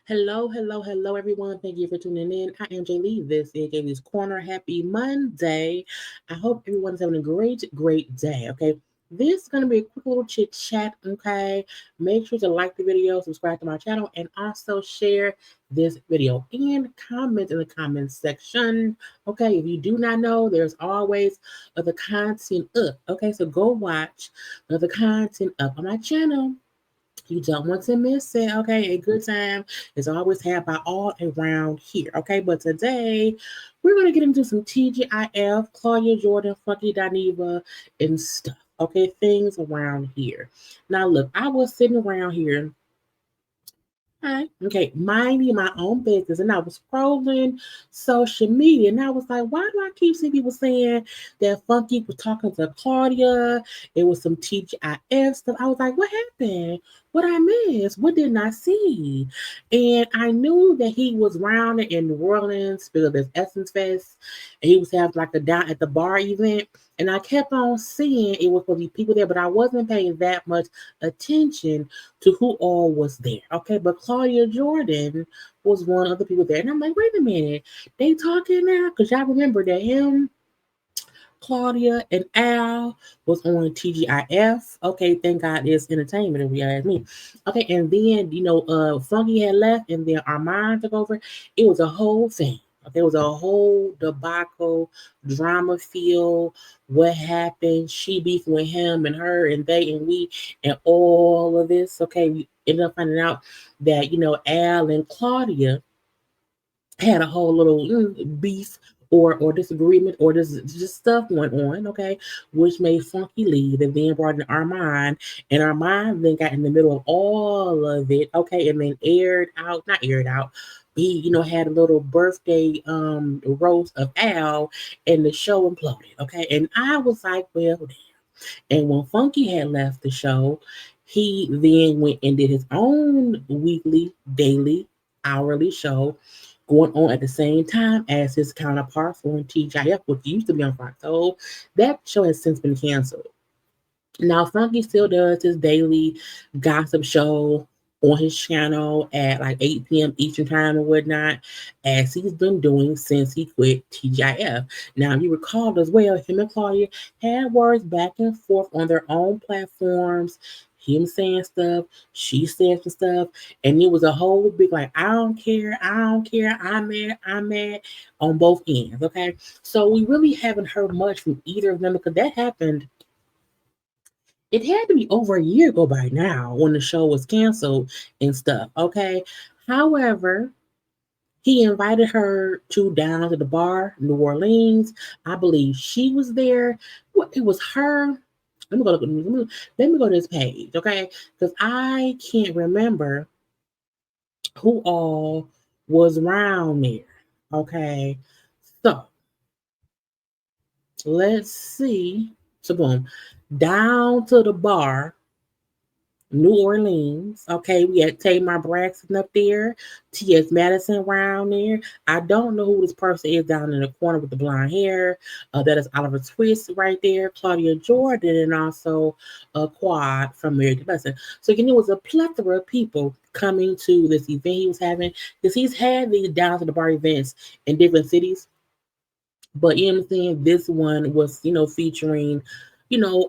Hello, everyone. Thank you for tuning in. I am Jaylee. This is Jaylee's Corner. Happy Monday. I hope everyone's having a great day. Okay. This is going to be a quick little chit chat. Okay. Make sure to like the video, subscribe to my channel, and also share this video and comment in the comment section. Okay. If you do not know, there's always other content up. Okay. So go watch other content up on my channel. You don't want to miss it, okay? A good time is always had by all around here, okay? But today, we're going to get into some TGIF, Claudia, Jordan, Funky, Dineva, and stuff, okay? Things around here. Now, look, I was sitting around here. Hi. Okay, minding my own business, and I was scrolling social media, and I was like, "Why do I keep seeing people saying that Funky was talking to Claudia? It was some TGIF stuff." I was like, "What happened? What I missed? What didn't I see?" And I knew that he was rounding in New Orleans because there's Essence Fest, and he was having like a down at the bar event. And I kept on seeing it was supposed to be people there, but I wasn't paying that much attention to who all was there. Okay, but Claudia Jordan was one of the people there. And I'm like, wait a minute, they talking now? Because y'all remember that him, Claudia, and Al was on TGIF. Okay, thank God it's entertainment if you ask me. Okay, and then Funky had left and then Armand took over. It was a whole thing. Okay, it was a whole debacle, drama feel. What happened? She beefing with him and her and they and we and all of this. Okay, we ended up finding out that Al and Claudia had a whole little beef or disagreement or just stuff went on, okay, which made Funky leave and then brought in Armand, and Armand then got in the middle of all of it, okay, and then not aired out. He, had a little birthday roast of Al, and the show imploded, okay, and I was like, well, damn. And when Funky had left the show, he then went and did his own weekly, daily, hourly show going on at the same time as his counterparts on TGIF, which used to be on Fox. So that show has since been canceled. Now, Funky still does his daily gossip show on his channel at like 8 p.m. Eastern Time and whatnot, as he's been doing since he quit TGIF. Now, you recall as well, him and Claudia had words back and forth on their own platforms. Him saying stuff, she said some stuff, and it was a whole big like, I don't care, I'm mad on both ends. Okay, so we really haven't heard much from either of them because that happened, it had to be over a year ago by now when the show was canceled and stuff. Okay. However, he invited her to down to the bar, New Orleans. I believe she was there. It was her. Let me go to this page, okay? Because I can't remember who all was around there. Okay. So let's see. So boom. Down to the bar, New Orleans. Okay, we had Tamar Braxton up there, T.S. Madison around there. I don't know who this person is down in the corner with the blonde hair. That is Oliver Twist right there, Claudia Jordan, and also Quad from Mary Madison. So again, it was a plethora of people coming to this event he was having because he's had these down to the bar events in different cities. But you know what I'm saying? This one was, featuring,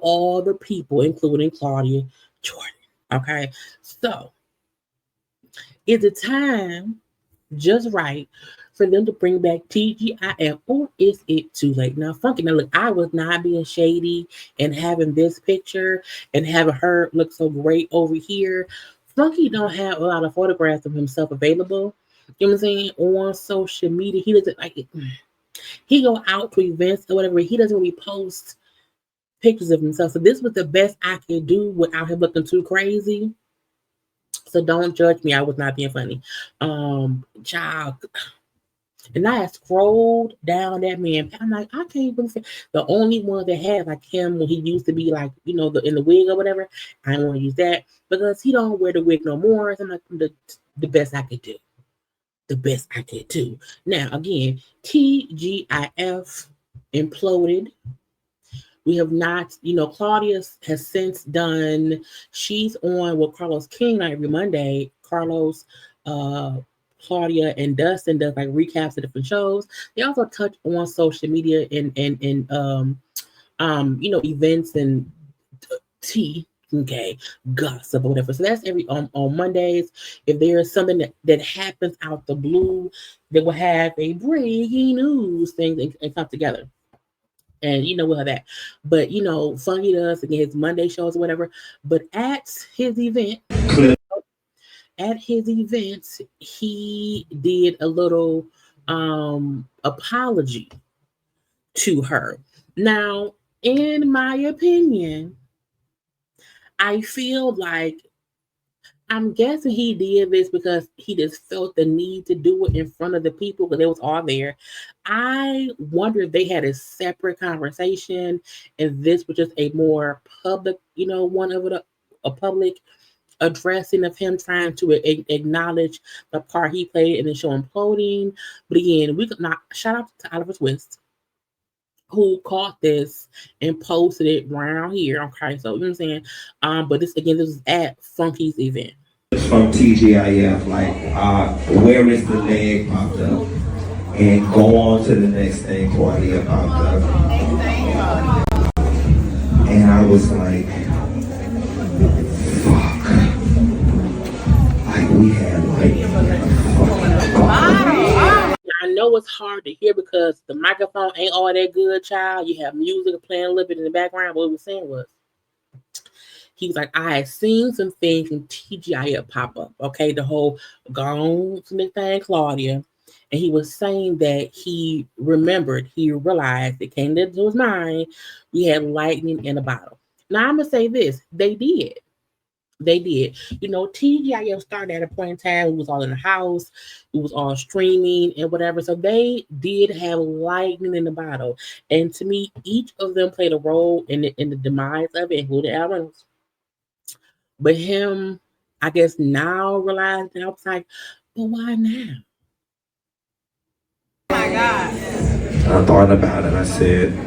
all the people, including Claudia Jordan. Okay. So is the time just right for them to bring back TGIF, or is it too late? Now, Funky, now look, I was not being shady and having this picture and having her look so great over here. Funky don't have a lot of photographs of himself available. You know what I'm saying? On social media, he doesn't like it. He go out to events or whatever. He doesn't really post pictures of himself. So this was the best I could do without him looking too crazy. So don't judge me. I was not being funny. Child. And I had scrolled down that man. I'm like, I can't believe it. The only one that had like him when he used to be like, in the wig or whatever. I don't want to use that because he don't wear the wig no more. So I'm like, the best I could do. The best I could do. Now again, TGIF imploded. We have not, Claudia has since done, she's on with Carlos King every Monday. Carlos Claudia and Dustin does like recaps of different shows. They also touch on social media and events and tea, okay, gossip or whatever. So that's every on Mondays. If there is something that happens out the blue, they will have a breaking news thing and come together. And we'll have that. But Funky does again his Monday shows or whatever. But at his event, he did a little apology to her. Now, in my opinion, I feel like I'm guessing he did this because he just felt the need to do it in front of the people because it was all there. I wonder if they had a separate conversation and this was just a more public, one of a public addressing of him trying to acknowledge the part he played in the show imploding. But again, we could not shout out to Oliver Twist who caught this and posted it around here. Okay, so you know what I'm saying? But this is at Funky's event. From TGIF, like where is the leg popped up? And go on to the next thing, Claudia popped up. And I was like, fuck. Like we had I know it's hard to hear because the microphone ain't all that good, child. You have music playing a little bit in the background. What he was saying was, he was like, I had seen some things in TGIF pop up. Okay, the whole gone to the thing, Claudia. And he was saying that he realized, it came into his mind, we had lightning in a bottle. Now, I'm going to say this. They did. TGIF started at a point in time. It was all in the house. It was all streaming and whatever. So they did have lightning in the bottle. And to me, each of them played a role in the demise of it, including Al Reynolds. But him, I guess now realized, and I was like, but why now? Oh my God. I thought about it. I said,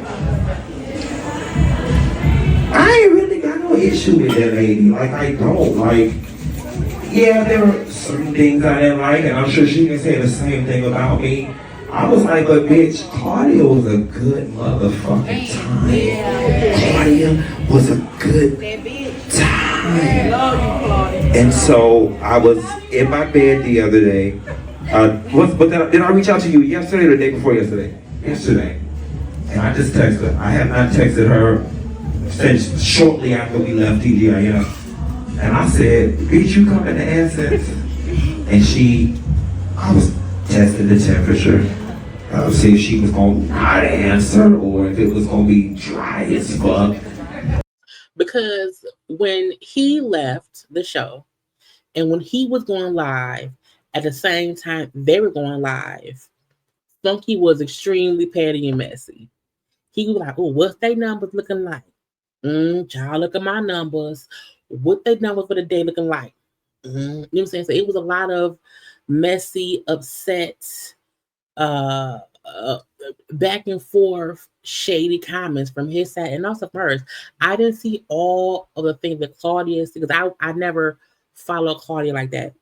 I ain't really got no issue with that lady. Like, I don't. Like, yeah, there were certain things I didn't like, and I'm sure she can say the same thing about me. I was like, but bitch, Claudia was a good motherfucking time. Claudia was a good time. And so I was in my bed the other day. Did I reach out to you yesterday or the day before yesterday? Yesterday. And I just texted her. I have not texted her since shortly after we left TGIF. And I said, bitch, you coming to Essence? And I was testing the temperature. See if she was going to not answer or if it was going to be dry as fuck. Because when he left the show and when he was going live, at the same time they were going live, Funky was extremely petty and messy. He was like, oh, what's their numbers looking like? Y'all look at my numbers. What their numbers for the day looking like? You know what I'm saying? So it was a lot of messy, upset, back and forth, shady comments from his side and also from hers. I didn't see all of the things that Claudia said because I never followed Claudia like that.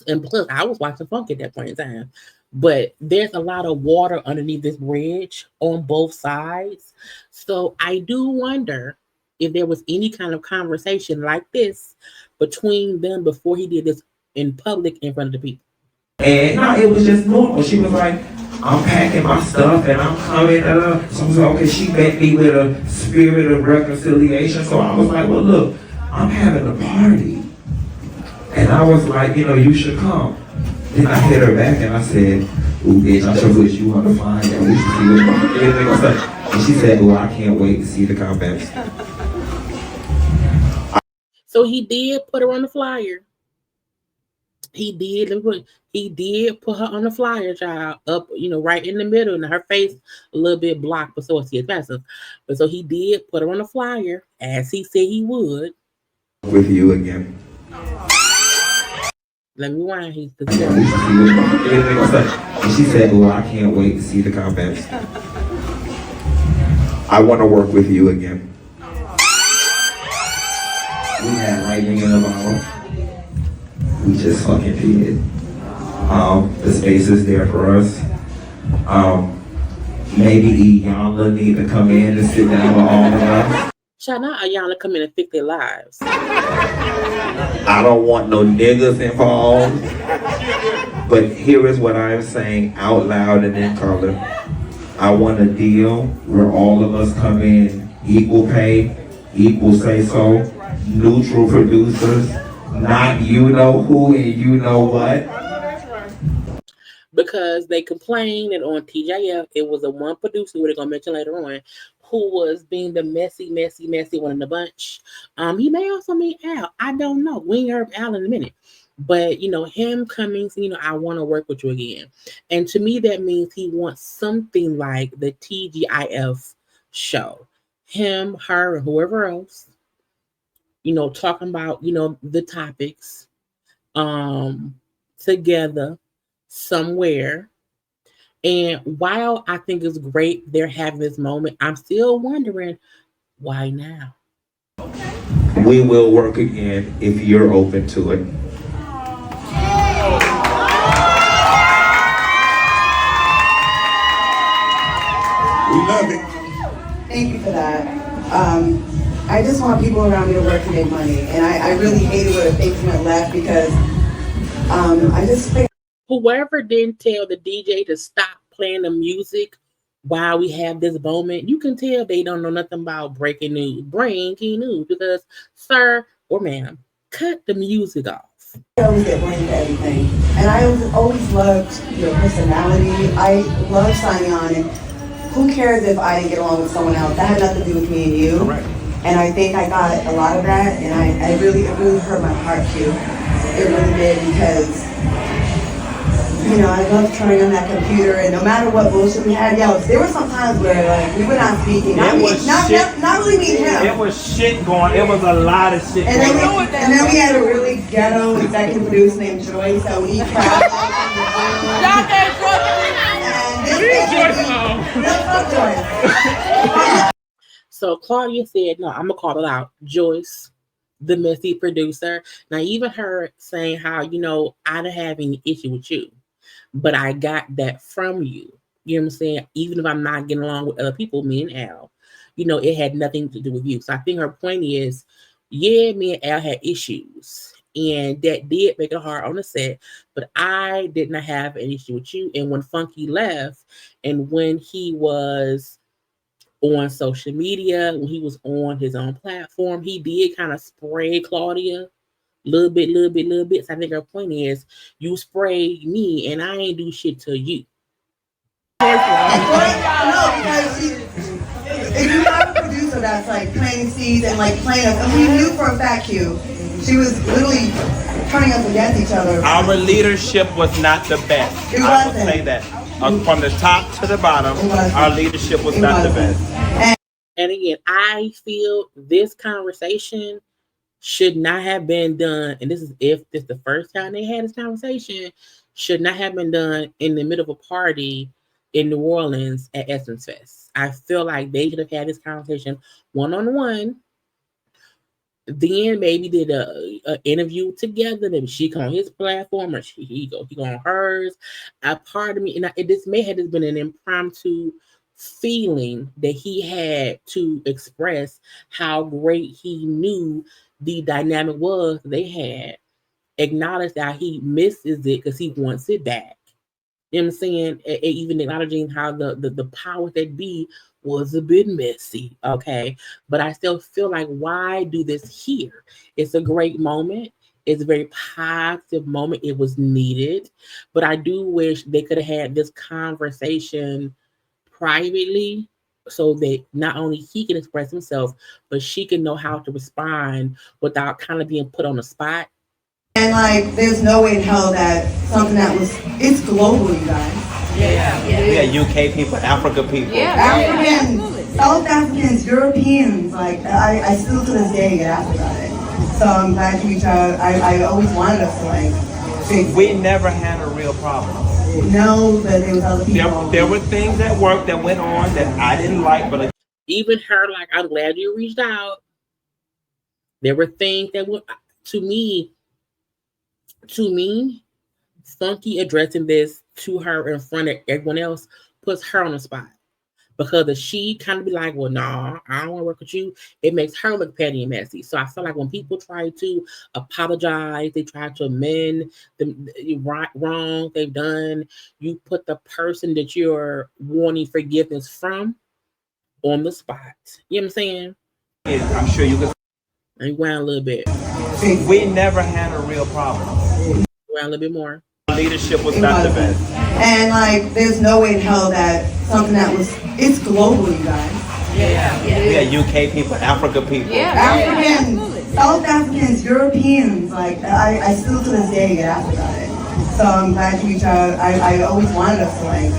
And plus, I was watching Funk at that point in time. But there's a lot of water underneath this bridge on both sides. So I do wonder if there was any kind of conversation like this between them before he did this in public in front of the people. And no, it was just normal. She was like, I'm packing my stuff and I'm coming. So I was like, okay, she met me with a spirit of reconciliation. So I was like, well, look, I'm having a party. And I was like, you should come. Then I hit her back and I said, ooh, bitch, I sure wish you want to find out. We should see what's going on. And she said, oh, I can't wait to see the comments. So he did put her on the flyer. He did put her on the flyer, child, up, right in the middle, and her face a little bit blocked, but so it's expensive. But so he did put her on the flyer, as he said he would. With you again. Let me wind. And she said, oh, I can't wait to see the comments. I want to work with you again. We had lightning in the bottle. We just fucking did. The space is there for us. Maybe Iyanla need to come in and sit down with all of us. Child, not Ayana come in and fix their lives. I don't want no niggas involved. But here is what I'm saying out loud and in color. I want a deal where all of us come in equal pay, equal say so, neutral producers, not you know who and you know what. Because they complained that on TGIF, it was a one producer who they're going to mention later on, who was being the messy one in the bunch. He may also mean Al. I don't know. We ain't heard Al in a minute. But, him coming, I want to work with you again. And to me, that means he wants something like the TGIF show. Him, her, and whoever else, talking about, the topics together somewhere. And while I think it's great they're having this moment, I'm still wondering, why now? We will work again if you're open to it. We love it. Thank you for that. I just want people around me to work to make money. And I really hated when things went left because I just think whoever didn't tell the DJ to stop playing the music while we have this moment, you can tell they don't know nothing about breaking news, because sir or ma'am, cut the music off. I always get blamed for everything. And I always loved your personality. I love signing on. And who cares if I didn't get along with someone else? That had nothing to do with me and you. Correct. And I think I got a lot of that. And it really hurt my heart too. It really did because I love turning on that computer, and no matter what bullshit we had, there were some times where we were not speaking. Not really me and him. There was shit going. It was a lot of shit and going. And then we had a really ghetto executive producer named Joy, so he traveled. So Claudia said, no, I'm gonna call it out. Joyce, the messy producer. Now even her saying how, I don't have any issue with you, but I got that from you. You know what I'm saying? Even if I'm not getting along with other people, me and Al, it had nothing to do with you. So I think her point is, me and Al had issues, and that did make it hard on the set, but I did not have an issue with you. And when Funky left, and when he was on social media, when he was on his own platform, he did kind of spray Claudia little bit. So I think her point is, you sprayed me and I ain't do shit to you. No, because if you have a producer that's planting seeds and playing us, and we knew for a fact, she was literally turning us against each other. Our leadership was not the best. It I wasn't. will say that. From the top to the bottom, our leadership was not the best. And again, I feel this conversation should not have been done, and this is if this is the first time they had this conversation, should not have been done in the middle of a party in New Orleans at Essence Fest. I feel like they should have had this conversation one-on-one. Then maybe did a interview together. Maybe she come on his platform, or he go on hers. A part of me, and this may have just been an impromptu feeling that he had to express how great he knew the dynamic was they had. Acknowledge that he misses it because he wants it back. You know what I'm saying? Even acknowledging how the power that be was a bit messy, okay? But I still feel like, why do this here? It's a great moment. It's a very positive moment. It was needed. But I do wish they could have had this conversation privately, so that not only he can express himself, but she can know how to respond without kind of being put on the spot. And there's no way in hell that something it's global, you guys. Yeah, UK people, Africa people. Africans, South Africans, Europeans. I still to this day get asked about it. So I'm glad to reach out. I always wanted us to fix it. We never had a real problem. No, but there was other people. There were things at work that went on that I didn't like, but even her, I'm glad you reached out. There were things that were, to me, To me, Funky addressing this to her in front of everyone else puts her on the spot. Because if she kind of be like, well, nah, I don't want to work with you, it makes her look petty and messy. So I feel like when people try to apologize, they try to amend the right wrong they've done, you put the person that you're wanting forgiveness from on the spot. You know what I'm saying? I'm sure you could. And you go out a little bit. We never had a real problem. Go out a little bit more. Our leadership was not the best. And like, there's no way in hell that something that was, it's global, you guys. Yeah, UK people, Africa people. Africans, South Africans, Europeans, like, I still to this day get asked about it. So I'm glad you reached out. I always wanted us to like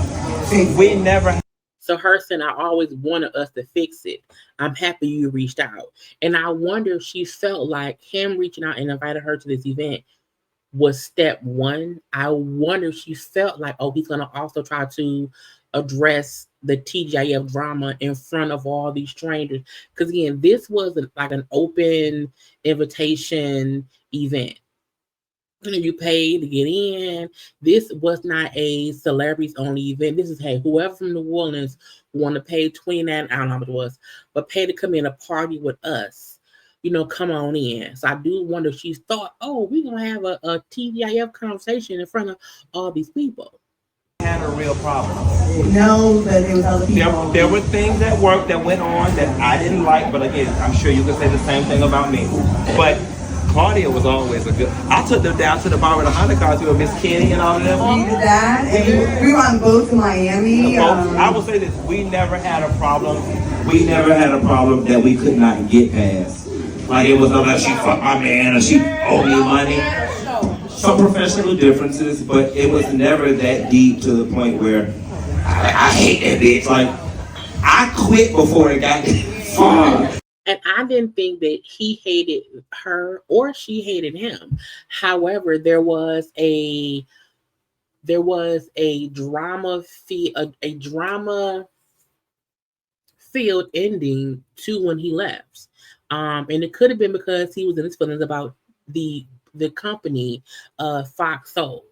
fix it. We never. So her saying, I always wanted us to fix it. I'm happy you reached out. And I wonder if she felt like him reaching out and invited her to this event was step one. I wonder if she felt like, oh, he's going to also try to address the TGIF drama in front of all these strangers. Because again, this wasn't like an open invitation event. You paid to get in. This was not a celebrities only event. This is, hey, whoever from New Orleans want to pay 29, I don't know how much it was, but pay to come in a party with us. Come on in. So I do wonder if she thought, oh, we're gonna have a TGIF conversation in front of all these people. Had a real problem. No, but there was other people. There were things at work that went on that I didn't like, but again, I'm sure you could say the same thing about me. But Claudia was always a good. I took them down to the bar with a Honda car to Miss Kenny and all of them. We did that, and we were on boat to Miami. I will say this: we never had a problem. We never had a problem that we could not get past. Like, it was not like she fucked my man or she owed me money. Some professional differences, but it was never that deep to the point where I hate that bitch. Like, I quit before it got far. And I didn't think that he hated her or she hated him. However, there was a drama filled ending to when he left. And it could have been because he was in his feelings about the company, Fox Soul,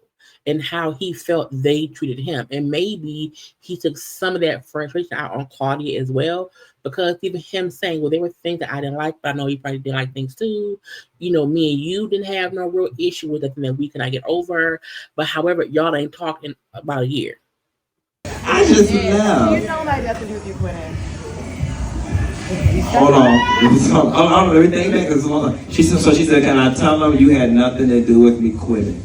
and how he felt they treated him. And maybe he took some of that frustration out on Claudia as well, because even him saying, well, there were things that I didn't like, but I know you probably didn't like things too. Me and you didn't have no real issue with it, and that we cannot get over. But however, y'all ain't talking about a year. I just left. You know that nothing to do with you quitting. Hold on. Everything back is hold on. She said, can I tell them you had nothing to do with me quitting?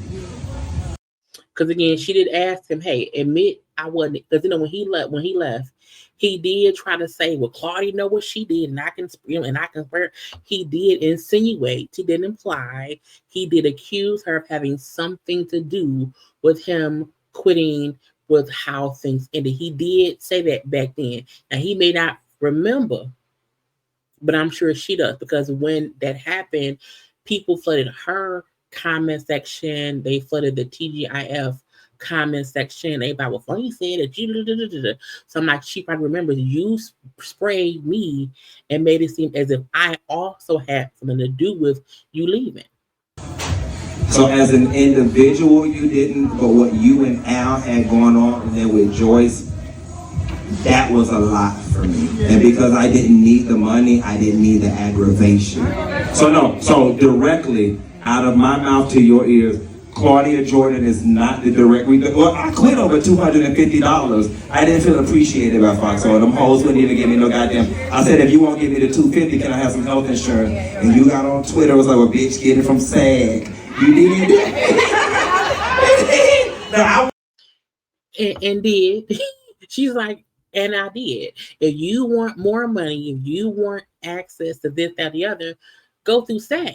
Because again, she did ask him, hey, admit I wasn't, because when he left, he did try to say, well, Claudia know what she did, and I can swear. He did insinuate, he did imply, he did accuse her of having something to do with him quitting, with how things ended. He did say that back then. Now he may not remember, but I'm sure she does, because when that happened, people flooded her comment section. They flooded the TGIF comment section. Everybody, well, funny said that you. So I'm like, she probably remembers you sprayed me and made it seem as if I also had something to do with you leaving. So as an individual, you didn't, but what you and Al had going on, and then with Joyce, that was a lot for me. And because I didn't need the money, I didn't need the aggravation. So directly out of my mouth to your ears, Claudia Jordan is not the direct. Well, I quit over $250. I didn't feel appreciated by Fox. So them hoes wouldn't even give me no goddamn. I said, if you won't give me the $250, can I have some health insurance? And you got on Twitter, was like, well, bitch, get it from SAG. You did. And did. She's like, and I did. If you want more money, if you want access to this, that, the other, go through SAG.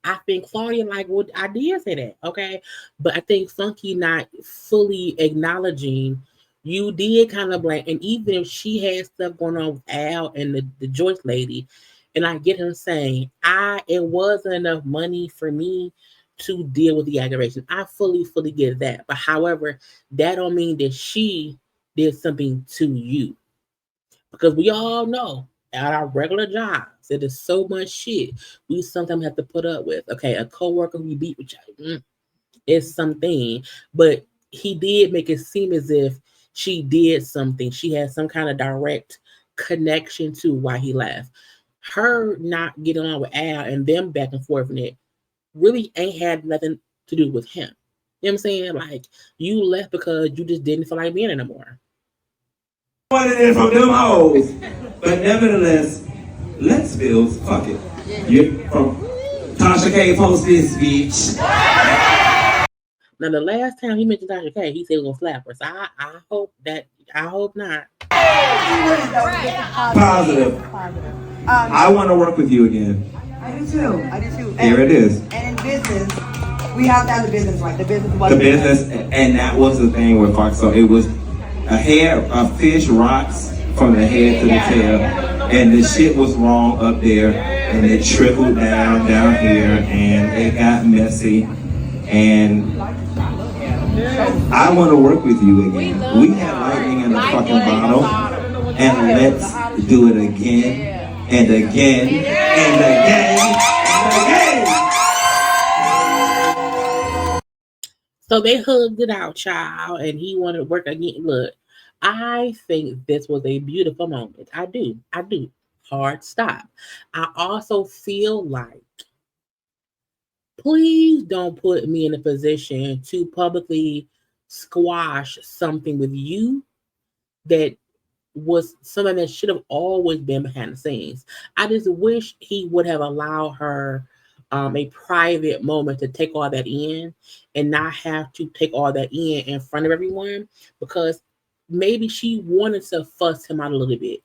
I think Claudia, I did say that, okay? But I think Funky not fully acknowledging you did kind of blame, and even if she had stuff going on with Al and the Joyce lady, and I get him saying, it wasn't enough money for me to deal with the aggravation. I fully get that. But however, that don't mean that she did something to you. Because we all know at our regular jobs. It is so much shit we sometimes have to put up with. Okay, a coworker we beat with it's something, but he did make it seem as if she did something. She had some kind of direct connection to why he left. Her not getting along with Al and them back and forth and it really ain't had nothing to do with him. You know what I'm saying? Like you left because you just didn't feel like being anymore. Wanted it from them hoes. But nevertheless, let's build. Fuck it. You from Tasha K post this bitch. Now the last time he mentioned Tasha K, he said he was gonna slap her. So I hope not. Positive. I want to work with you again. I do too. I do too. Here it is. And in business, we have to have the business right. The business was The business, and that was the thing with Fox. So it was a fish rocks from the head to the tail, and the shit was wrong up there, and it trickled down here, and it got messy, and I want to work with you again. We had lightning in the fucking bottle, and let's do it again, and again, and again, and again. So they hugged it out, child, and he wanted to work again. Look, I think this was a beautiful moment. I do. I do. Hard stop. I also feel like, please don't put me in a position to publicly squash something with you that was something that should have always been behind the scenes. I just wish he would have allowed her a private moment to take all that in and not have to take all that in front of everyone because maybe she wanted to fuss him out a little bit.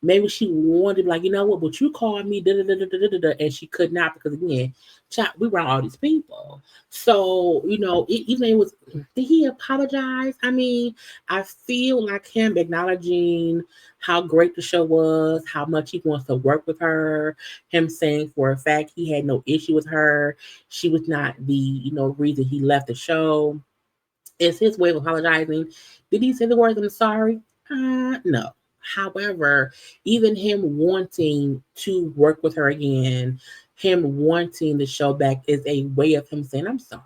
Maybe she wanted to be like, you know what, but you called me, da, da, da, da, da, da, da, and she could not because, again, chat, we around all these people. So, even though it was, did he apologize? I mean, I feel like him acknowledging how great the show was, how much he wants to work with her, him saying for a fact he had no issue with her. She was not the, reason he left the show. It's his way of apologizing. Did he say the words, I'm sorry? No. However, even him wanting to work with her again, him wanting the show back is a way of him saying, I'm sorry.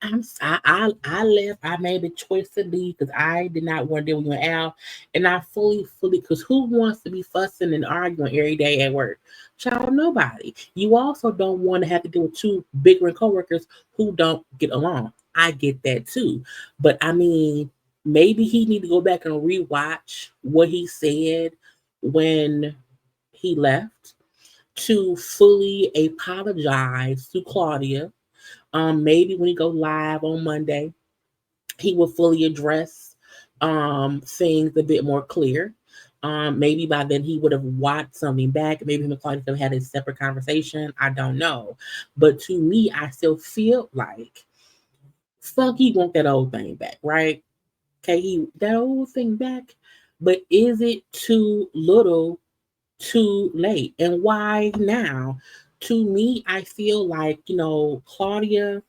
I left. I made the choice to leave because I did not want to deal with you and Al. And I fully, because who wants to be fussing and arguing every day at work? Child, nobody. You also don't want to have to deal with two bickering coworkers who don't get along. I get that too. But I mean, maybe he need to go back and rewatch what he said when he left to fully apologize to Claudia. Maybe when he go live on Monday, he will fully address things a bit more clear. Maybe by then he would have watched something back. Maybe him and Claudia could have had a separate conversation. I don't know. But to me, I still feel like fuck, he want that old thing back, right? Okay, that old thing back. But is it too little, too late? And why now? To me, I feel like, Claudia,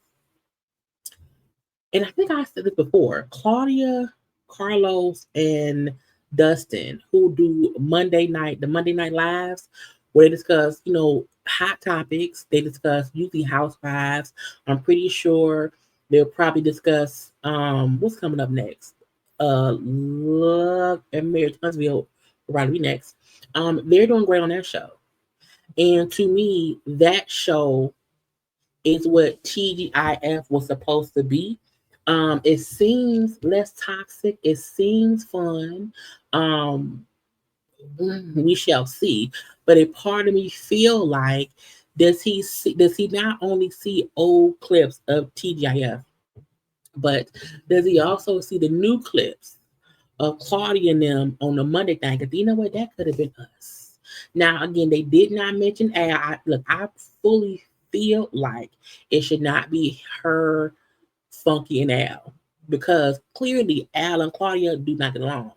and I think I said this before, Claudia, Carlos, and Dustin, who do the Monday Night Lives, where they discuss, hot topics. They discuss usually housewives. I'm pretty sure they'll probably discuss what's coming up next. Love and Marriage Huntsville will probably be next. They're doing great on that show. And to me, that show is what TGIF was supposed to be. It seems less toxic. It seems fun. Um, we shall see. But a part of me feel like does he not only see old clips of TGIF, but does he also see the new clips of Claudia and them on the Monday thing? Because you know what, that could have been us. Now again, they did not mention Al. I fully feel like it should not be her, Funky, and Al because clearly Al and Claudia do not get along.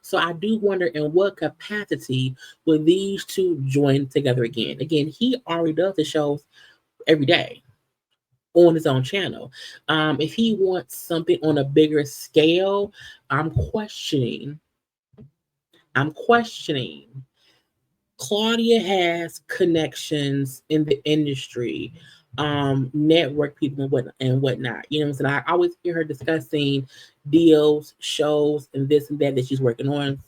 So I do wonder in what capacity will these two join together again. Again, he already does the shows every day on his own channel. If he wants something on a bigger scale, I'm questioning Claudia has connections in the industry, network people and whatnot. You know what I'm saying? I always hear her discussing deals, shows, and this and that she's working on.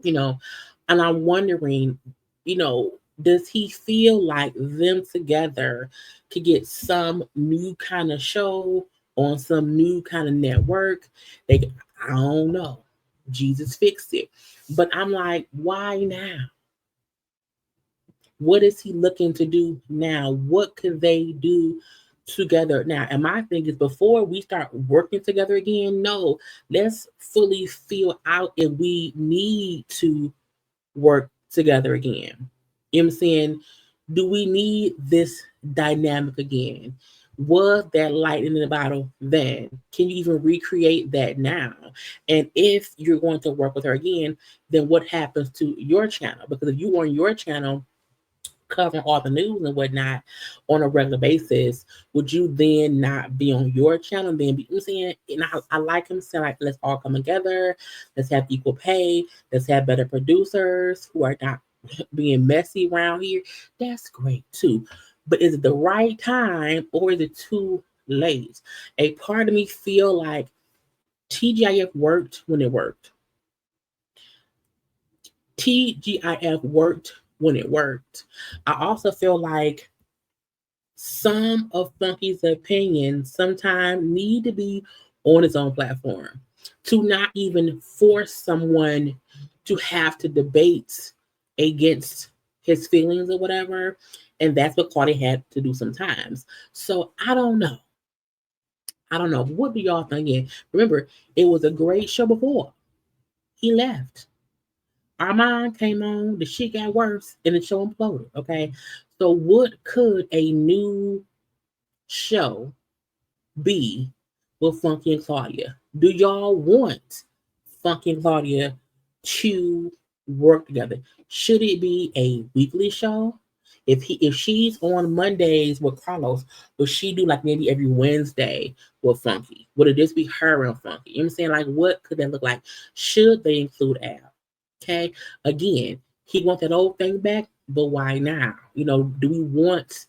You know, and I'm wondering, you know, does he feel like them together could get some new kind of show on some new kind of network? They, I don't know. Jesus fixed it. But I'm like, why now? What is he looking to do now? What could they do together now? And my thing is, before we start working together again, no, let's fully feel out if we need to work together again. You know what I'm saying? Do we need this dynamic again? Was that lightning in the bottle then? Can you even recreate that now? And if you're going to work with her again, then what happens to your channel? Because if you on your channel covering all the news and whatnot on a regular basis, would you then not be on your channel? Then be, you know what I'm saying, and I like him saying like, let's all come together, let's have equal pay, let's have better producers who are not being messy around here. That's great too. But is it the right time or is it too late? A part of me feel like TGIF worked when it worked. TGIF worked when it worked. I also feel like some of Funky's opinions sometimes need to be on its own platform to not even force someone to have to debate against his feelings or whatever. And that's what Claudia had to do sometimes. So I don't know. I don't know. What do y'all think? Yeah. Remember, it was a great show before. He left. Armand came on, the shit got worse, and the show imploded. Okay. So what could a new show be with Funky and Claudia? Do y'all want Funky and Claudia to work together? Should it be a weekly show? If she's on Mondays with Carlos, will she do like maybe every Wednesday with Funky? Would it just be her and Funky? You know what I'm saying? Like, what could that look like? Should they include Al? Okay. Again, he wants that old thing back, but why now? You know, do we want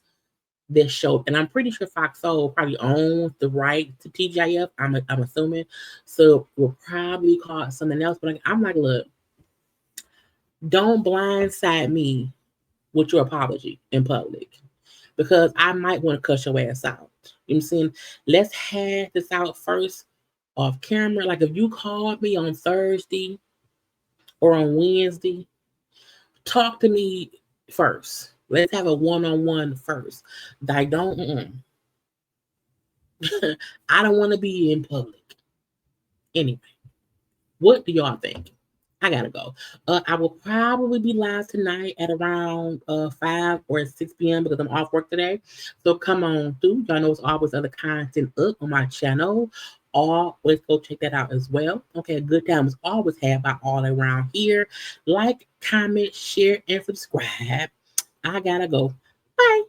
this show? And I'm pretty sure Fox Soul probably owns the right to TGIF. I'm assuming. So we'll probably call it something else. But I'm like, look, don't blindside me with your apology in public because I might want to cut your ass out. You know what I'm saying? Let's hash this out first off camera. Like if you called me on Thursday or on Wednesday, talk to me first. Let's have a one-on-one first. Like don't I don't want to be in public. Anyway, what do y'all think? I gotta go. I will probably be live tonight at around 5 or 6 p.m. because I'm off work today. So come on through. Y'all know there's always other content up on my channel. Always go check that out as well. Okay, a good time is always had by all around here. Like, comment, share, and subscribe. I gotta go. Bye.